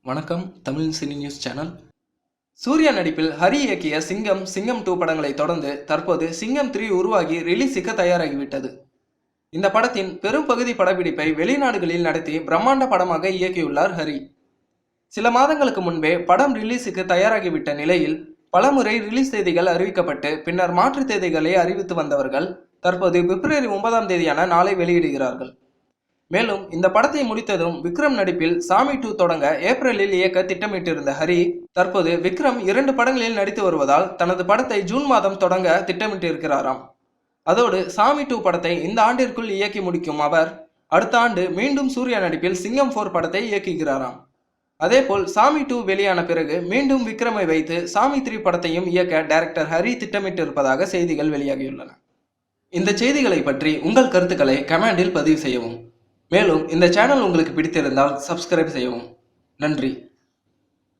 வணக்கம். Tamil cine news channel. Suriya நடிப்பில் ஹரி இயக்கிய சிங்கம், சிங்கம் 2 படங்களை தொடர்ந்து தற்போது சிங்கம் 3 உருவாகி ரிலீஸுக்கு தயாராகிவிட்டது. இந்த படத்தின் பெரும் பகுதி படப்பிடிப்பை வெளிநாடுகளில் நடத்தி பிரம்மாண்ட படமாக இயக்கியுள்ளார் ஹரி. சில மாதங்களுக்கு முன்பே படம் ரிலீஸுக்கு தயாராகிவிட்ட நிலையில் பலமுறை ரிலீஸ் தேதிகள் அறிவிக்கப்பட்டு பின்னர் மாற்று தேதிகளை அறிவித்து வந்தவர்கள் தற்போது பிப்ரவரி 9ஆம் தேதியான நாளை வெளியிடுகிறார்கள். மேலும் இந்த படத்தை முடித்ததும் விக்ரம் நடிப்பில் சாமி 2 தொடங்க ஏப்ரலில் இயக்க திட்டமிட்டிருந்த ஹரி தற்போது விக்ரம் 2 படங்களில் நடித்து வருவதால் தனது படத்தை ஜூன் மாதம் தொடங்க திட்டமிட்டிருக்கிறாராம். அதோடு சாமி 2 படத்தை இந்த ஆண்டிற்குள் இயக்கி முடிக்கும் அவர் அடுத்த ஆண்டு மீண்டும் சூர்யா நடிப்பில் சிங்கம் 4 படத்தை இயக்குகிறாராம். அதேபோல் சாமி 2 வெளியான பிறகு மீண்டும் விக்ரமை வைத்து சாமி 3 படத்தையும் இயக்க டைரக்டர் ஹரி திட்டமிட்டிருப்பதாக செய்திகள் வெளியாகியுள்ளன. இந்த செய்திகளை பற்றி உங்கள் கருத்துக்களை கமெண்டில் பதிவு செய்யவும். மேலும் இந்த சேனல் உங்களுக்கு பிடித்திருந்தால் சப்ஸ்கிரைப் செய்யவும். நன்றி.